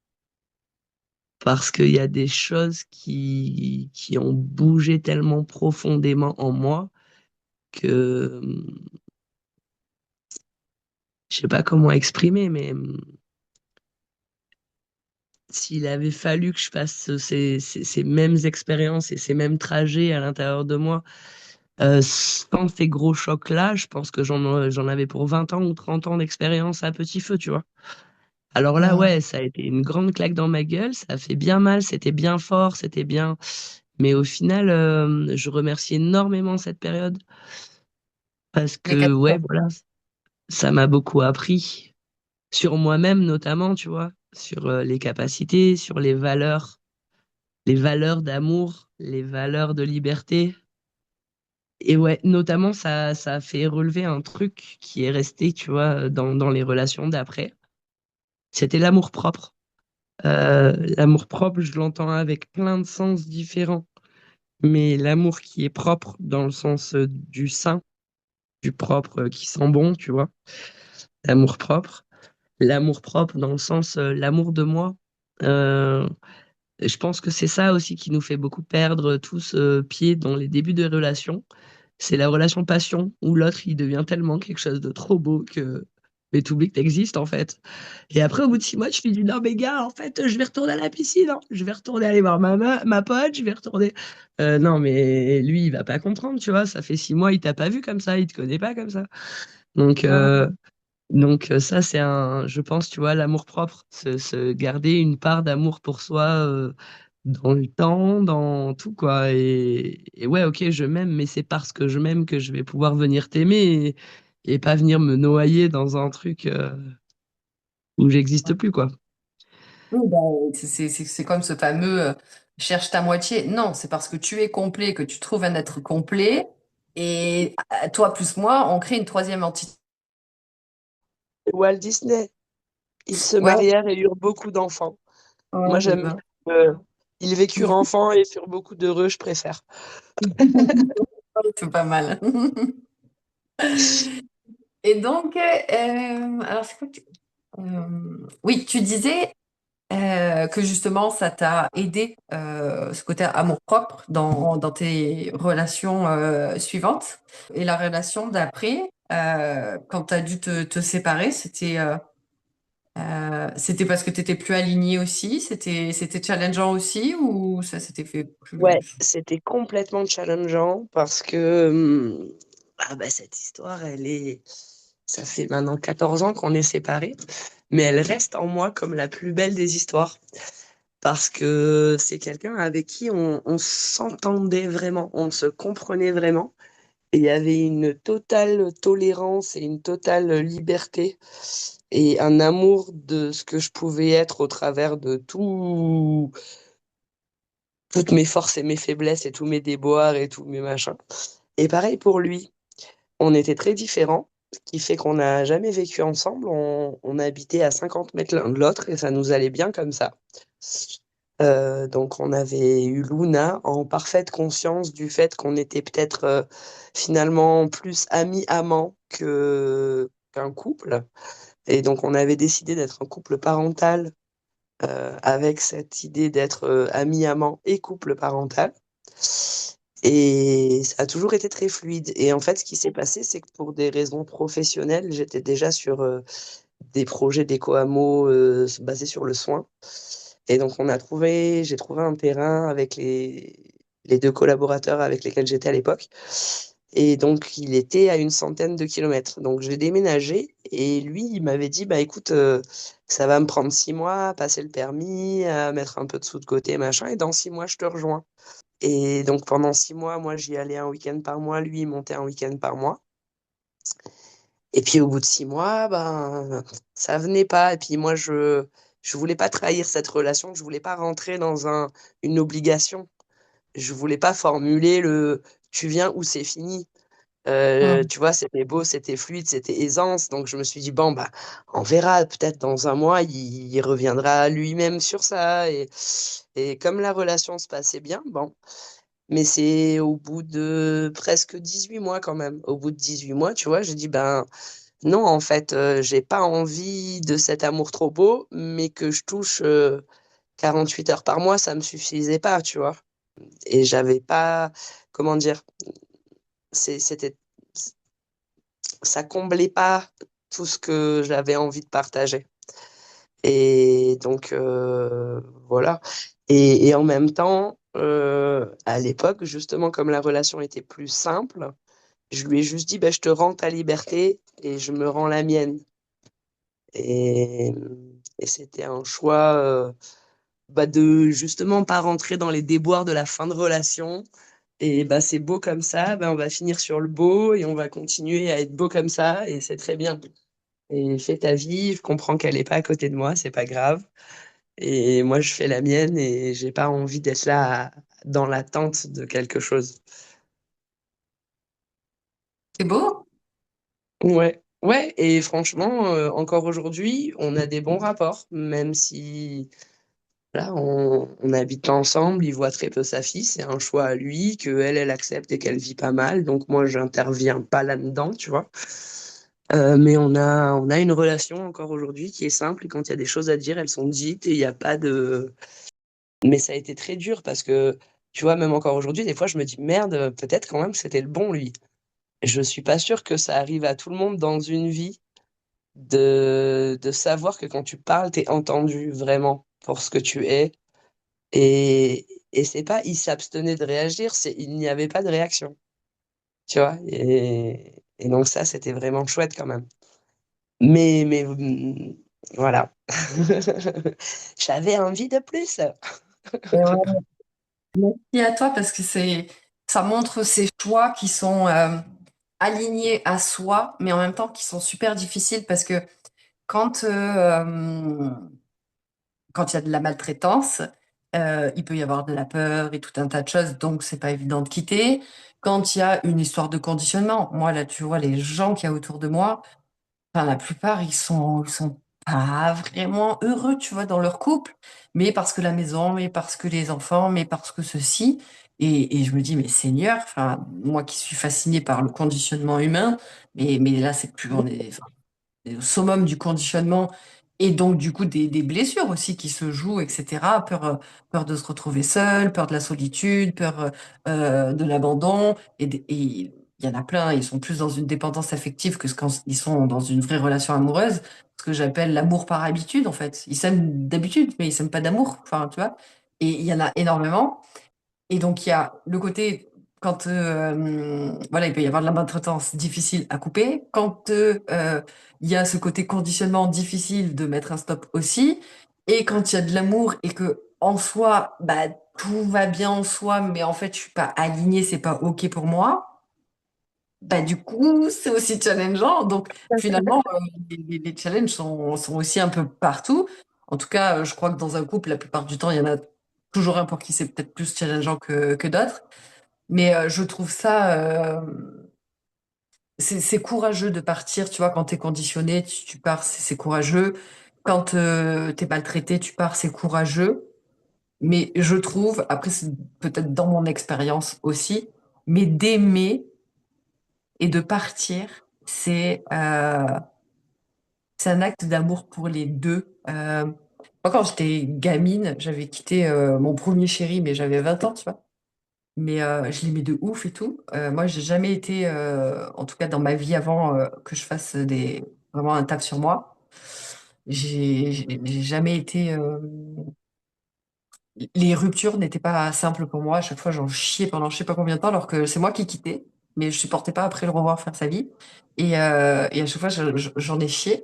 parce qu'il y a des choses qui ont bougé tellement profondément en moi que je sais pas comment exprimer, mais s'il avait fallu que je fasse ces mêmes expériences et ces mêmes trajets à l'intérieur de moi, sans ces gros chocs-là, je pense que j'en avais pour 20 ans ou 30 ans d'expérience à petit feu, tu vois. Alors là, Hmm. ouais, ça a été une grande claque dans ma gueule, ça a fait bien mal, c'était bien fort, c'était bien. Mais au final, je remercie énormément cette période parce que, ouais, Mécaniquement. voilà, ça m'a beaucoup appris sur moi-même notamment, tu vois, sur les capacités, sur les valeurs d'amour, les valeurs de liberté. Et ouais, notamment, ça a fait relever un truc qui est resté, tu vois, dans les relations d'après. C'était l'amour-propre. L'amour-propre, je l'entends avec plein de sens différents. Mais l'amour qui est propre dans le sens du sain, du propre qui sent bon, tu vois. L'amour-propre. L'amour-propre dans le sens l'amour de moi. Euh, je pense que c'est ça aussi qui nous fait beaucoup perdre tous pied dans les débuts de relations. C'est la relation passion où l'autre il devient tellement quelque chose de trop beau que mais t'oublies que t'existes en fait. Et après au bout de 6 mois tu lui dis non mais gars en fait je vais retourner à la piscine, hein. Je vais retourner aller voir ma pote, je vais retourner. Non mais lui il va pas comprendre tu vois. Ça fait 6 mois il t'a pas vu comme ça, il te connaît pas comme ça. Donc Hmm. ça c'est un je pense tu vois l'amour propre, se garder une part d'amour pour soi. Dans le temps, dans tout, quoi. Et ouais, ok, je m'aime, mais c'est parce que je m'aime que je vais pouvoir venir t'aimer et pas venir me noyer dans un truc où j'existe plus, quoi. Oui, bah, c'est comme ce fameux cherche ta moitié. Non, c'est parce que tu es complet que tu trouves un être complet. Et toi plus moi, on crée une troisième entité. Walt Disney, ils se Ouais, marièrent et eurent beaucoup d'enfants. Moi, ouais, c'est j'aime bien. ça. euh, ils vécurent enfants et furent beaucoup d'heureux, je préfère. C'est pas mal. Et donc, alors c'est quoi oui, tu disais que justement, ça t'a aidé, ce côté amour-propre, dans tes relations suivantes. Et la relation d'après, quand tu as dû te séparer, c'était parce que tu étais plus aligné aussi? C'était challengeant aussi ou ça s'était fait Ouais, plus... c'était complètement challengeant parce que ah bah, cette histoire, ça fait maintenant 14 ans qu'on est séparés, mais elle reste en moi comme la plus belle des histoires parce que c'est quelqu'un avec qui on s'entendait vraiment, on se comprenait vraiment et il y avait une totale tolérance et une totale liberté et un amour de ce que je pouvais être au travers de toutes mes forces et mes faiblesses et tous mes déboires et tous mes machins. Et pareil pour lui. On était très différents, ce qui fait qu'on n'a jamais vécu ensemble. On habitait à 50 mètres l'un de l'autre et ça nous allait bien comme ça. Donc on avait eu Luna en parfaite conscience du fait qu'on était peut-être finalement plus amis amants que qu'un couple. Et donc, on avait décidé d'être un couple parental avec cette idée d'être ami-amant et couple parental. Et ça a toujours été très fluide. Et en fait, ce qui s'est passé, c'est que pour des raisons professionnelles, j'étais déjà sur des projets d'éco-hameau basés sur le soin. Et donc, j'ai trouvé un terrain avec les deux collaborateurs avec lesquels j'étais à l'époque. Et donc, il était à une centaine de kilomètres. Donc, j'ai déménagé et lui, il m'avait dit, bah écoute, ça va me prendre 6 mois à passer le permis, à mettre un peu de sous de côté, machin, et dans 6 mois, je te rejoins. Et donc, pendant 6 mois, moi, j'y allais un week-end par mois, lui, il montait un week-end par mois. Et puis, au bout de 6 mois, ben, ça venait pas. Et puis, moi, je voulais pas trahir cette relation, je voulais pas rentrer dans une obligation. Je voulais pas formuler le tu viens ou c'est fini. Mm. Tu vois, c'était beau, c'était fluide, c'était aisance. Donc je me suis dit, bon, bah, on verra, peut-être dans un mois, il reviendra lui-même sur ça. Et comme la relation se passait bien, bon. Mais c'est au bout de presque 18 mois quand même. Au bout de 18 mois, tu vois, j'ai dit, ben non, en fait, j'ai pas envie de cet amour trop beau, mais que je touche 48 heures par mois, ça me suffisait pas, tu vois. Et j'avais pas, comment dire, c'était ça comblait pas tout ce que j'avais envie de partager. Et donc, voilà. Et en même temps, à l'époque, justement, comme la relation était plus simple, je lui ai juste dit, bah, je te rends ta liberté et je me rends la mienne. Et, et c'était un choix bah, de justement pas rentrer dans les déboires de la fin de relation. Et bah, c'est beau comme ça, bah, on va finir sur le beau et on va continuer à être beau comme ça et c'est très bien. Et fais ta vie, je comprends qu'elle n'est pas à côté de moi, c'est pas grave. Et moi, je fais la mienne et j'ai pas envie d'être là dans l'attente de quelque chose. C'est beau. Ouais, ouais, et franchement, encore aujourd'hui, on a des bons rapports, même si là, on habite ensemble, il voit très peu sa fille, c'est un choix à lui, que elle accepte et qu'elle vit pas mal, donc moi, j'interviens pas là-dedans, tu vois. Mais on a une relation encore aujourd'hui qui est simple, et quand il y a des choses à dire, elles sont dites, et il n'y a pas de... Mais ça a été très dur, parce que, tu vois, même encore aujourd'hui, des fois, je me dis, merde, peut-être quand même c'était le bon, lui. Je suis pas sûre que ça arrive à tout le monde dans une vie de savoir que quand tu parles, t'es entendu vraiment pour ce que tu es. Et c'est pas il s'abstenait de réagir, c'est il n'y avait pas de réaction. Tu vois? Et donc ça, c'était vraiment chouette quand même. Mais voilà. J'avais envie de plus. Et ouais, merci à toi parce que ça montre ces choix qui sont alignés à soi, mais en même temps qui sont super difficiles parce que quand quand il y a de la maltraitance, il peut y avoir de la peur et tout un tas de choses, donc c'est pas évident de quitter. Quand il y a une histoire de conditionnement, moi là, tu vois, les gens qu'il y a autour de moi, enfin, la plupart, ils sont pas vraiment heureux, tu vois, dans leur couple, mais parce que la maison, mais parce que les enfants, mais parce que ceci. Et je me dis, mais Seigneur, enfin, moi qui suis fascinée par le conditionnement humain, mais là, c'est plus, on est, enfin, au summum du conditionnement et donc du coup des blessures aussi qui se jouent, etc. Peur, peur de se retrouver seul, peur de la solitude, peur de l'abandon. Et il y en a plein, ils sont plus dans une dépendance affective que quand ils sont dans une vraie relation amoureuse, ce que j'appelle l'amour par habitude en fait. Ils s'aiment d'habitude, mais ils s'aiment pas d'amour, enfin tu vois. Et il y en a énormément. Et donc, il y a le côté, quand voilà, il peut y avoir de la maltraitance difficile à couper. Quand il y a ce côté conditionnement difficile de mettre un stop aussi. Et quand il y a de l'amour et que en soi, bah, tout va bien en soi, mais en fait, je suis pas alignée, c'est pas OK pour moi. Bah, du coup, c'est aussi challengeant. Donc, finalement, les challenges sont aussi un peu partout. En tout cas, je crois que dans un couple, la plupart du temps, il y en a toujours un pour qui c'est peut-être plus challengeant que d'autres. Mais je trouve ça, c'est courageux de partir, tu vois, quand t'es conditionné, tu pars, c'est courageux. Quand t'es maltraité, tu pars, c'est courageux. Mais je trouve, après, c'est peut-être dans mon expérience aussi, mais d'aimer et de partir, c'est c'est un acte d'amour pour les deux. Moi, quand j'étais gamine, j'avais quitté mon premier chéri, mais j'avais 20 ans, tu vois. Mais je l'aimais de ouf et tout. Moi, j'ai jamais été, en tout cas dans ma vie avant que je fasse vraiment un taf sur moi, j'ai jamais été. Les ruptures n'étaient pas simples pour moi. À chaque fois, j'en chiais pendant je sais pas combien de temps, alors que c'est moi qui quittais, mais je supportais pas après le revoir faire sa vie. Et à chaque fois, j'en ai chié.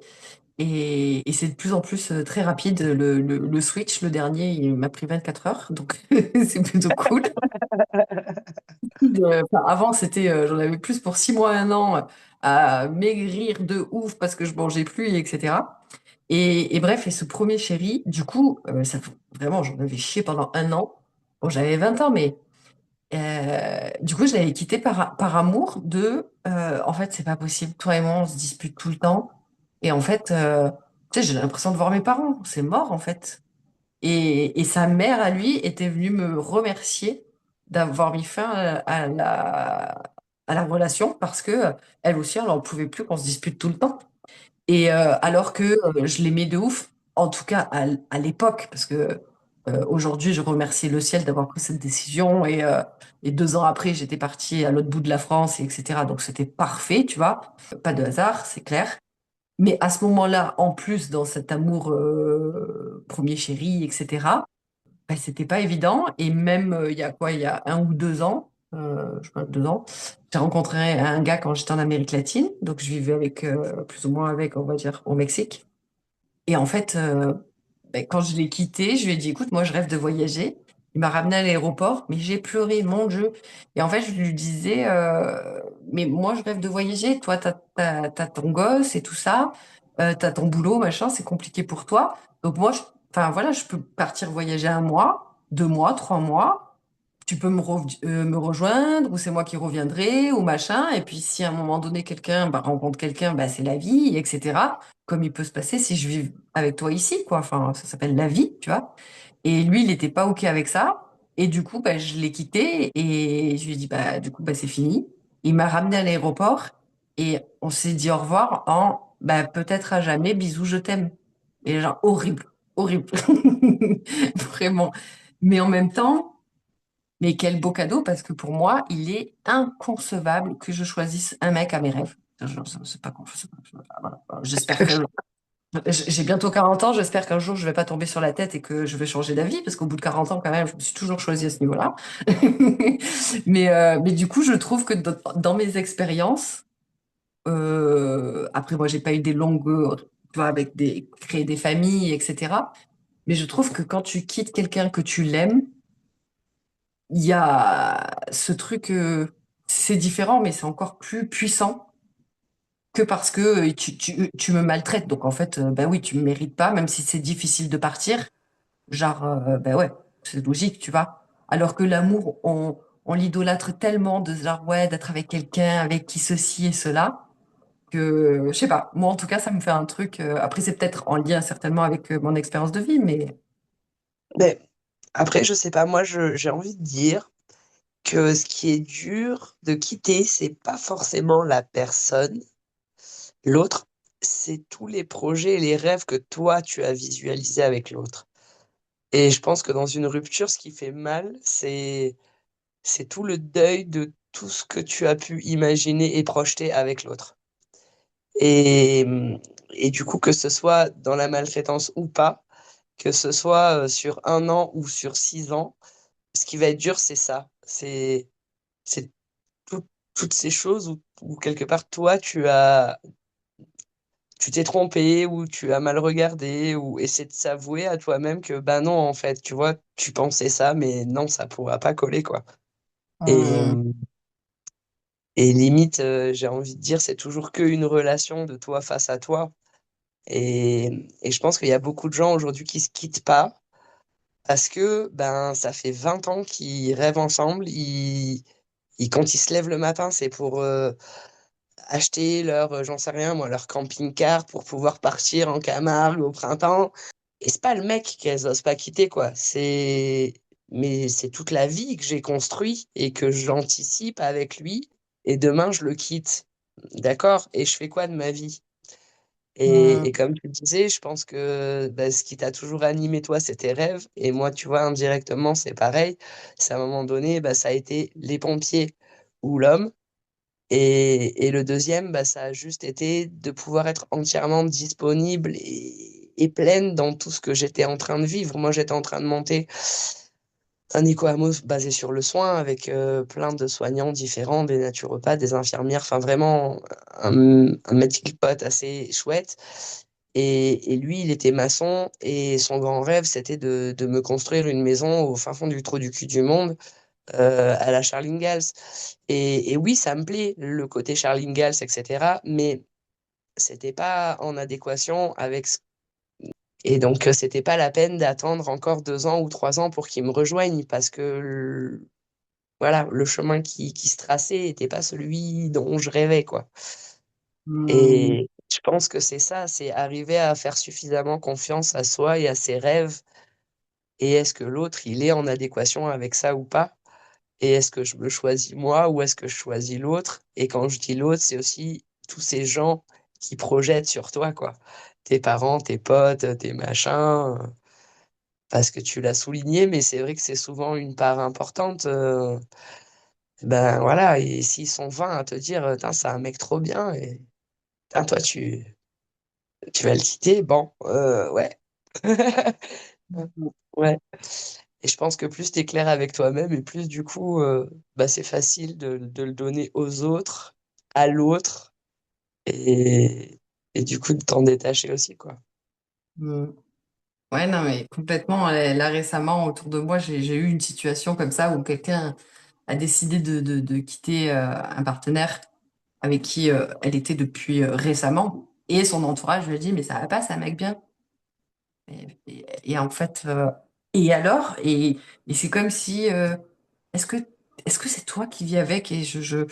Et c'est de plus en plus très rapide. Le Switch, le dernier, il m'a pris 24 heures, donc c'est plutôt cool. Enfin, avant, j'en avais plus pour 6 mois, un an, à maigrir de ouf parce que je mangeais plus, etc. Et bref, et ce premier chéri, du coup, vraiment, j'en avais chié pendant un an. Bon, j'avais 20 ans, mais du coup, je l'avais quitté par amour en fait, c'est pas possible. Toi et moi, on se dispute tout le temps. Et en fait, tu sais, j'ai l'impression de voir mes parents. C'est mort, en fait. Et sa mère, à lui, était venue me remercier d'avoir mis fin à la relation parce que elle aussi, elle n'en pouvait plus qu'on se dispute tout le temps. Et alors que je l'aimais de ouf, en tout cas à l'époque, parce que aujourd'hui, je remercie le ciel d'avoir pris cette décision. Et 2 ans après, j'étais partie à l'autre bout de la France, et etc. Donc c'était parfait, tu vois. Pas de hasard, c'est clair. Mais à ce moment-là, en plus, dans cet amour premier chéri, etc., ben, c'était pas évident. Et même il y a quoi, il y a 1 ou 2 ans, je sais pas, 2 ans, j'ai rencontré un gars quand j'étais en Amérique latine. Donc je vivais avec, plus ou moins avec, on va dire, au Mexique. Et en fait, ben, quand je l'ai quitté, je lui ai dit, écoute, moi je rêve de voyager. Il m'a ramené à l'aéroport, mais j'ai pleuré, mon Dieu. Et en fait, je lui disais, mais moi je rêve de voyager. Toi, t'as ton gosse et tout ça, t'as ton boulot, machin, c'est compliqué pour toi. Donc moi, enfin voilà, je peux partir voyager 1 mois, 2 mois, 3 mois. Tu peux me rejoindre ou c'est moi qui reviendrai ou machin. Et puis si à un moment donné quelqu'un bah, rencontre quelqu'un, bah, c'est la vie, etc. Comme il peut se passer si je vis avec toi ici, quoi. Enfin, ça s'appelle la vie, tu vois. Et lui, il n'était pas OK avec ça. Et du coup, bah, je l'ai quitté et je lui ai dit, bah, du coup, bah, c'est fini. Il m'a ramené à l'aéroport et on s'est dit au revoir en bah, peut-être à jamais, bisous, je t'aime. Et genre, horrible, horrible. Vraiment. Mais en même temps, mais quel beau cadeau, parce que pour moi, il est inconcevable que je choisisse un mec à mes rêves. C'est pas con. Voilà. J'espère que j'ai bientôt 40 ans, j'espère qu'un jour je vais pas tomber sur la tête et que je vais changer d'avis, parce qu'au bout de 40 ans, quand même, je me suis toujours choisie à ce niveau-là. Mais du coup, je trouve que dans mes expériences, après moi, j'ai pas eu des longues, tu vois, créer des familles, etc. Mais je trouve que quand tu quittes quelqu'un que tu l'aimes, il y a ce truc, c'est différent, mais c'est encore plus puissant que parce que tu me maltraites. Donc en fait, bah oui, tu me mérites pas, même si c'est difficile de partir. Genre, bah ouais, c'est logique, tu vois. Alors que l'amour, on l'idolâtre tellement de genre, ouais, d'être avec quelqu'un avec qui ceci et cela, que je sais pas. Moi, en tout cas, ça me fait un truc. Après, c'est peut-être en lien certainement avec mon expérience de vie, mais Mais après, je sais pas, moi, j'ai envie de dire que ce qui est dur de quitter, c'est pas forcément la personne, l'autre, c'est tous les projets et les rêves que toi, tu as visualisés avec l'autre. Et je pense que dans une rupture, ce qui fait mal, c'est tout le deuil de tout ce que tu as pu imaginer et projeter avec l'autre. Et, et du coup, que ce soit dans la maltraitance ou pas, que ce soit sur 1 an ou sur 6 ans, ce qui va être dur, c'est ça. C'est toutes ces choses où quelque part, toi, tu t'es trompé, ou tu as mal regardé, ou essayer de s'avouer à toi-même que, bah non, en fait, tu vois, tu pensais ça, mais non, ça pourra pas coller, quoi. Et, hum, et limite, j'ai envie de dire, c'est toujours qu'une relation de toi face à toi. Et je pense qu'il y a beaucoup de gens aujourd'hui qui se quittent pas parce que ben ça fait 20 ans qu'ils rêvent ensemble. Quand ils se lèvent le matin, c'est pour acheter leur, j'en sais rien moi, leur camping-car pour pouvoir partir en Camargue au printemps. Et c'est pas le mec qu'elles osent pas quitter, quoi. Mais c'est toute la vie que j'ai construit et que j'anticipe avec lui. Et demain, je le quitte. D'accord? Et je fais quoi de ma vie? Hmm. Et comme tu le disais, je pense que bah, ce qui t'a toujours animé, toi, c'est tes rêves. Et moi, tu vois, indirectement, c'est pareil. C'est à un moment donné, bah, ça a été les pompiers ou l'homme. Et le deuxième, bah, ça a juste été de pouvoir être entièrement disponible et pleine dans tout ce que j'étais en train de vivre. Moi, j'étais en train de monter un Ecoamos basé sur le soin avec plein de soignants différents, des naturopathes, des infirmières, enfin vraiment un melting pot assez chouette. Et lui, il était maçon et son grand rêve, c'était de me construire une maison au fin fond du trou du cul du monde, à la Charles Ingalls. Et oui, ça me plaît, le côté Charles Ingalls, etc. Mais c'était pas en adéquation avec ce... Et donc, c'était pas la peine d'attendre encore 2 ans ou 3 ans pour qu'il me rejoigne parce que voilà, le chemin qui se traçait était pas celui dont je rêvais, quoi. Hmm. Et je pense que c'est ça, c'est arriver à faire suffisamment confiance à soi et à ses rêves. Et est-ce que l'autre, il est en adéquation avec ça ou pas? Et est-ce que je me choisis moi ou est-ce que je choisis l'autre? Et quand je dis l'autre, c'est aussi tous ces gens qui projettent sur toi, quoi. Tes parents, tes potes, tes machins. Parce que tu l'as souligné, mais c'est vrai que c'est souvent une part importante. Ben voilà, et s'ils sont 20 à te dire, Tain, c'est un mec trop bien, et tain, toi, tu vas le quitter, bon, ouais. Ouais. Et je pense que plus tu es clair avec toi-même, et plus du coup, bah, c'est facile de le donner aux autres, à l'autre, et, et du coup de t'en détacher aussi, quoi. Hmm. Ouais, non, mais complètement. Là, récemment, autour de moi, j'ai eu une situation comme ça où quelqu'un a décidé de quitter un partenaire avec qui elle était depuis récemment. Et son entourage lui a dit, mais ça va pas, c'est un mec bien. Et en fait, et alors? Et c'est comme si, est-ce que, est-ce que c'est toi qui vis avec? Et je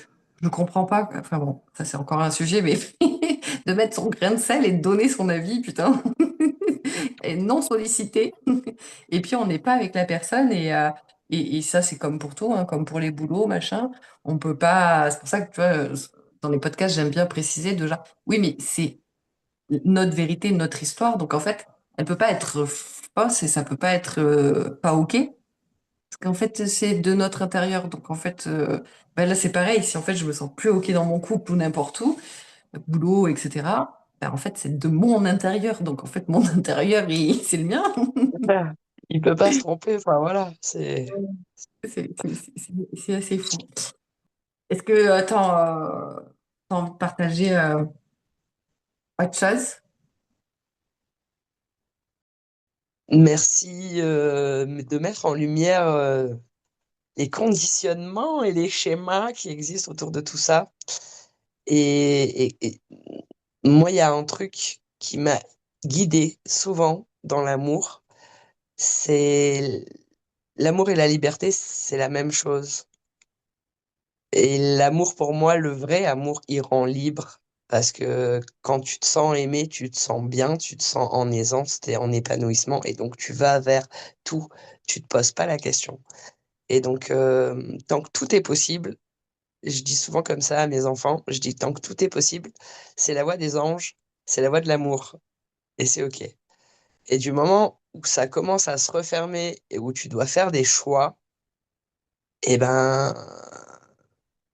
comprends pas. Enfin bon, ça c'est encore un sujet, mais de mettre son grain de sel et de donner son avis, putain, et non sollicité. Et puis on n'est pas avec la personne et ça c'est comme pour tout, hein, comme pour les boulots, machin. On peut pas. C'est pour ça que tu vois, dans les podcasts, j'aime bien préciser de genre, oui, mais c'est notre vérité, notre histoire. Donc en fait, elle peut pas être fausse et ça peut pas être pas OK. Parce qu'en fait, c'est de notre intérieur. Donc en fait, ben là c'est pareil. Si en fait je me sens plus OK dans mon couple ou n'importe où, boulot, etc. Ben, en fait, c'est de mon intérieur. Donc en fait, mon intérieur, c'est le mien. Ah, il peut pas se tromper, enfin voilà, c'est... C'est assez fou. Est-ce que, attends, t'as envie de partager autre chose? Merci de mettre en lumière les conditionnements et les schémas qui existent autour de tout ça. Et moi, il y a un truc qui m'a guidée souvent dans l'amour, c'est l'amour et la liberté, c'est la même chose. Et l'amour, pour moi, le vrai amour, il rend libre. Parce que quand tu te sens aimé, tu te sens bien, tu te sens en aisance, t'es en épanouissement, et donc tu vas vers tout. Tu te poses pas la question. Et donc, tant que tout est possible, je dis souvent comme ça à mes enfants, je dis tant que tout est possible, c'est la voie des anges, c'est la voie de l'amour, et c'est OK. Et du moment où ça commence à se refermer et où tu dois faire des choix, eh ben,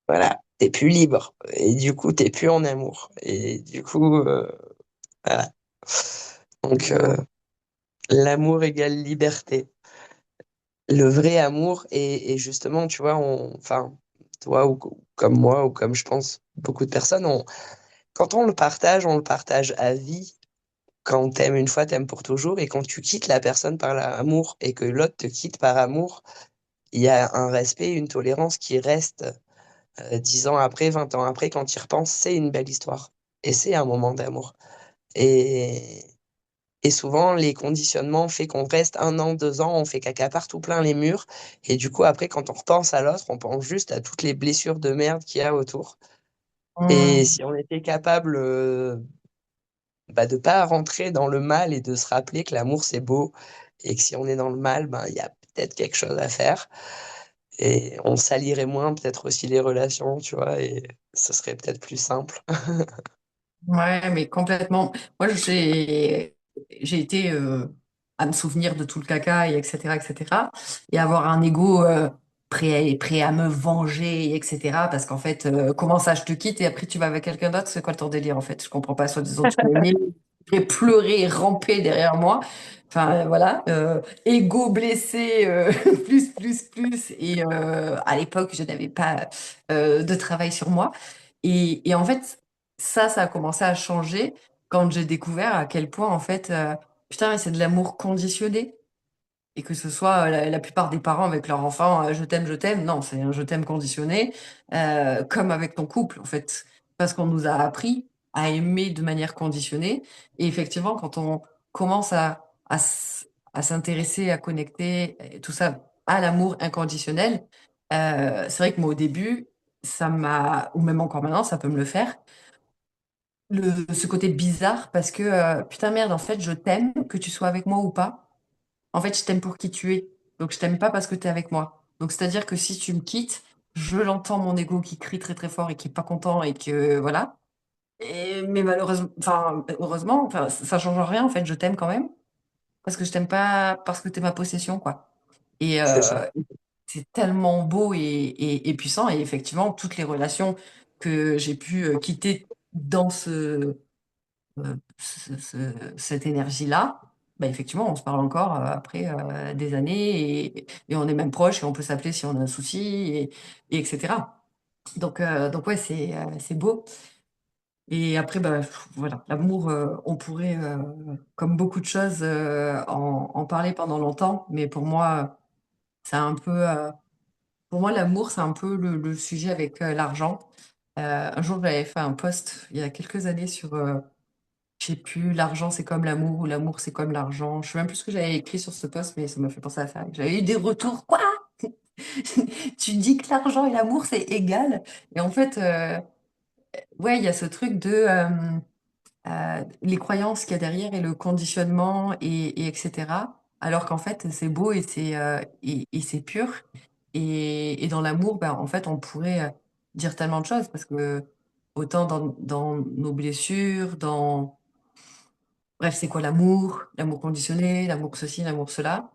voilà, t'es plus libre. Et du coup, t'es plus en amour. Et du coup, voilà. Donc, l'amour égale liberté. Le vrai amour, et justement, tu vois, enfin, toi ou comme moi, ou comme je pense beaucoup de personnes, quand on le partage à vie. Quand t'aimes une fois, t'aimes pour toujours. Et quand tu quittes la personne par l'amour et que l'autre te quitte par amour, il y a un respect, une tolérance qui reste 10 ans après, 20 ans après, quand tu y repenses, c'est une belle histoire. Et c'est un moment d'amour. Et, et souvent, les conditionnements fait qu'on reste 1 an, 2 ans, on fait caca partout plein les murs. Et du coup, après, quand on repense à l'autre, on pense juste à toutes les blessures de merde qu'il y a autour. Et Hum, si on était capable bah, de pas rentrer dans le mal et de se rappeler que l'amour, c'est beau. Et que si on est dans le mal, ben, il y a peut-être quelque chose à faire. Et on salirait moins peut-être aussi les relations, tu vois, et ce serait peut-être plus simple. Ouais, mais complètement. Moi, j'ai été à me souvenir de tout le caca, et etc., etc. Et avoir un ego prêt à me venger, etc. Parce qu'en fait, comment ça, je te quitte et après tu vas avec quelqu'un d'autre, c'est quoi ton délire en fait? Je comprends pas. Soi-disant, tu peux aimer et pleurer et ramper derrière moi. Enfin, voilà. Ego blessé, plus. Et à l'époque, je n'avais pas de travail sur moi. Et en fait, ça a commencé à changer quand j'ai découvert à quel point, en fait, putain, mais c'est de l'amour conditionné. Et que ce soit la plupart des parents avec leur enfant, je t'aime. Non, c'est un je t'aime conditionné, comme avec ton couple, en fait. Parce qu'on nous a appris à aimer de manière conditionnée. Et effectivement, quand on commence à s'intéresser, à connecter, et tout ça, à l'amour inconditionnel, c'est vrai que moi, au début, ça m'a, ou même encore maintenant, ça peut me le faire ce côté bizarre parce que putain merde, en fait, je t'aime, que tu sois avec moi ou pas. En fait, je t'aime pour qui tu es. Donc, je t'aime pas parce que tu es avec moi. Donc, c'est-à-dire que si tu me quittes, je l'entends mon ego qui crie très très fort et qui est pas content et que voilà. Mais malheureusement, enfin, heureusement, enfin, ça change rien en fait. Je t'aime quand même parce que je t'aime pas parce que tu es ma possession, quoi. Et C'est ça. c'est tellement beau et puissant. Et effectivement, toutes les relations que j'ai pu quitter dans cette énergie-là, bah, effectivement, on se parle encore après des années et on est même proches et on peut s'appeler si on a un souci et etc. Donc ouais, c'est beau. Et après, bah, voilà, l'amour, on pourrait, comme beaucoup de choses, en parler pendant longtemps, mais pour moi, c'est un peu, pour moi, l'amour, c'est un peu le sujet avec l'argent. Un jour, j'avais fait un post il y a quelques années sur je sais plus, l'argent c'est comme l'amour ou l'amour c'est comme l'argent. Je sais même plus ce que j'avais écrit sur ce post, mais ça m'a fait penser à ça. J'avais eu des retours. Quoi? Tu dis que l'argent et l'amour c'est égal? Et en fait, ouais, il y a ce truc de les croyances qu'il y a derrière et le conditionnement et etc. Alors qu'en fait, c'est beau et c'est pur. Et dans l'amour, ben, en fait, on pourrait dire tellement de choses parce que autant dans nos blessures, dans bref, c'est quoi l'amour? L'amour conditionné, l'amour ceci, l'amour cela.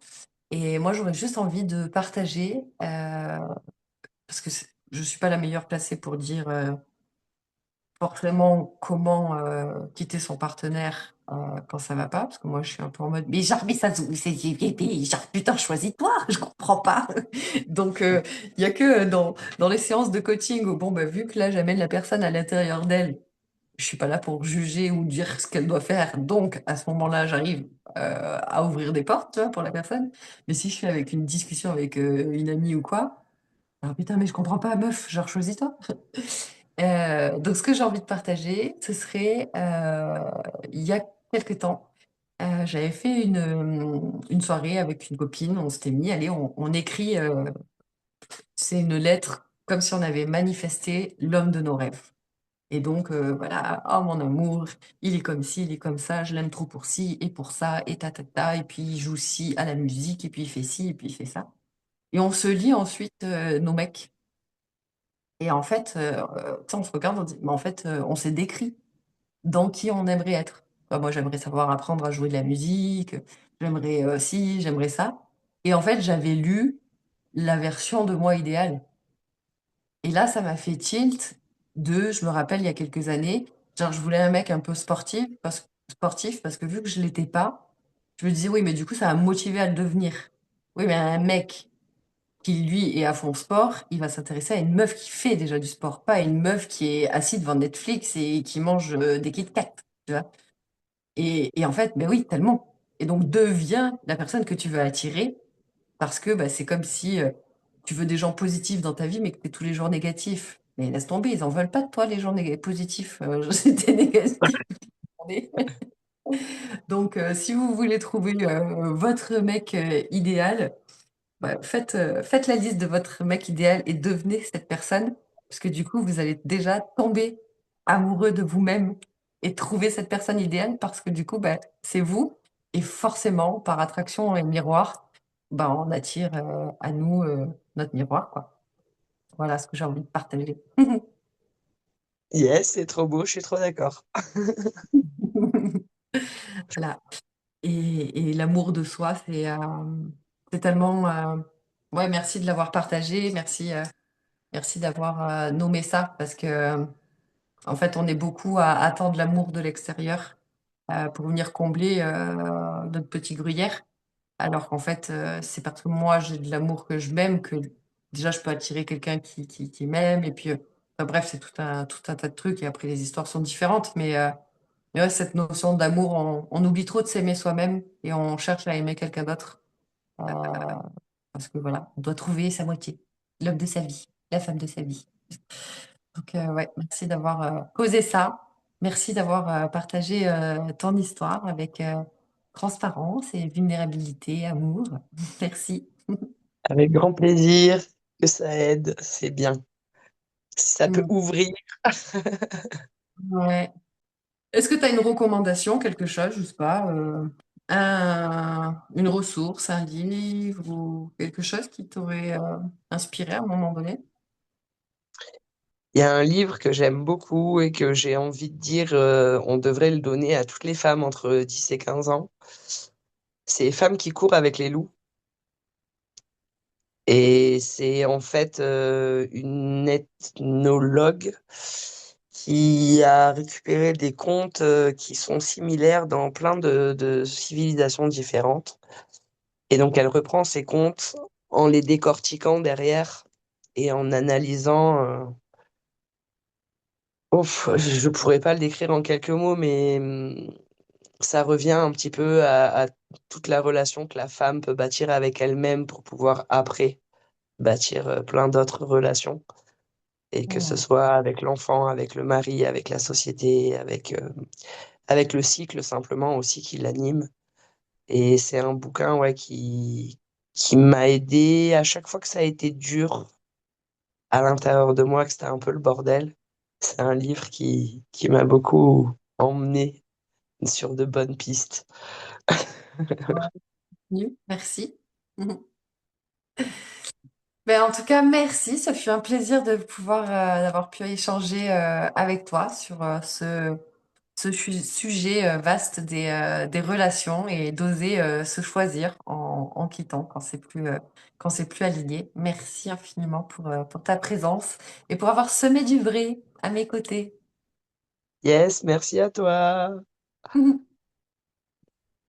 Et moi, j'aurais juste envie de partager, parce que je suis pas la meilleure placée pour dire forcément comment quitter son partenaire quand ça va pas, parce que moi, je suis un peu en mode, mais genre, mais ça, genre, putain, choisis-toi, je comprends pas. Donc, il y a que dans les séances de coaching où, bon, bah, vu que là, j'amène la personne à l'intérieur d'elle, je suis pas là pour juger ou dire ce qu'elle doit faire. Donc, à ce moment-là, j'arrive à ouvrir des portes, tu vois, pour la personne. Mais si je suis avec une discussion avec une amie ou quoi, alors putain, mais je comprends pas, meuf, genre choisis-toi. Donc, ce que j'ai envie de partager, ce serait, il y a quelques temps, j'avais fait une soirée avec une copine, on s'était mis, allez, on écrit, c'est une lettre comme si on avait manifesté l'homme de nos rêves. Et donc, voilà, oh mon amour, il est comme ci, il est comme ça, je l'aime trop pour ci et pour ça, et ta, et puis il joue ci à la musique, et puis il fait ci, et puis il fait ça. Et on se lit ensuite nos mecs. Et en fait, tu sais, on se regarde, on dit, mais en fait, on s'est décrit dans qui on aimerait être. Enfin, moi, j'aimerais savoir apprendre à jouer de la musique, j'aimerais ci, j'aimerais ça. Et en fait, j'avais lu la version de moi idéale. Et là, ça m'a fait tilt je me rappelle, il y a quelques années, genre, je voulais un mec un peu sportif parce que vu que je l'étais pas, je me disais, oui, mais du coup, ça va me motiver à le devenir. Oui, mais un mec qui, lui, est à fond sport, il va s'intéresser à une meuf qui fait déjà du sport, pas à une meuf qui est assise devant Netflix et qui mange des Kit Kat, tu vois. Et en fait, ben oui, tellement. Et donc, deviens la personne que tu veux attirer parce que bah, c'est comme si tu veux des gens positifs dans ta vie, mais que tu es tous les jours négatif. Mais laisse tomber, ils en veulent pas de toi, les gens positifs. C'était négatif. Donc, si vous voulez trouver votre mec idéal, bah, faites la liste de votre mec idéal et devenez cette personne, parce que du coup, vous allez déjà tomber amoureux de vous-même et trouver cette personne idéale, parce que du coup, bah, c'est vous. Et forcément, par attraction et miroir, bah, on attire à nous notre miroir, quoi. Voilà ce que j'ai envie de partager. Yes, c'est trop beau, je suis trop d'accord. Voilà. Et l'amour de soi, c'est tellement. Ouais, merci de l'avoir partagé. Merci d'avoir nommé ça parce que, en fait, on est beaucoup à attendre l'amour de l'extérieur pour venir combler notre petit gruyère. Alors qu'en fait, c'est parce que moi, j'ai de l'amour que je m'aime que déjà, je peux attirer quelqu'un qui m'aime. Et puis, enfin, bref, c'est tout un tas de trucs. Et après, les histoires sont différentes. Mais ouais, cette notion d'amour, on oublie trop de s'aimer soi-même et on cherche à aimer quelqu'un d'autre. Euh, Parce que voilà, on doit trouver sa moitié, l'homme de sa vie, la femme de sa vie. Donc, ouais, merci d'avoir causé ça. Merci d'avoir partagé ton histoire avec transparence et vulnérabilité, amour. Merci. Avec grand plaisir, que ça aide, c'est bien. Si ça peut Mm. ouvrir. Ouais. Est-ce que tu as une recommandation, quelque chose, je sais pas, une ressource, un livre ou quelque chose qui t'aurait inspiré à un moment donné? Il y a un livre que j'aime beaucoup et que j'ai envie de dire, on devrait le donner à toutes les femmes entre 10 et 15 ans. C'est Femmes qui courent avec les loups. Et c'est en fait une ethnologue qui a récupéré des contes qui sont similaires dans plein de civilisations différentes. Et donc elle reprend ces contes en les décortiquant derrière et en analysant. Ouf, je pourrais pas le décrire en quelques mots, mais ça revient un petit peu à toute la relation que la femme peut bâtir avec elle-même pour pouvoir après bâtir plein d'autres relations. Et que ce Mm. soit avec l'enfant, avec le mari, avec la société, avec le cycle simplement aussi qui l'anime. Et c'est un bouquin ouais, qui m'a aidé à chaque fois que ça a été dur à l'intérieur de moi, que c'était un peu le bordel. C'est un livre qui m'a beaucoup emmené sur de bonnes pistes. Merci. Ben, en tout cas, merci. Ce fut un plaisir de pouvoir d'avoir pu échanger avec toi sur ce sujet vaste des relations et d'oser se choisir en quittant quand c'est plus aligné. Merci infiniment pour ta présence et pour avoir semé du vrai à mes côtés. Yes, merci à toi.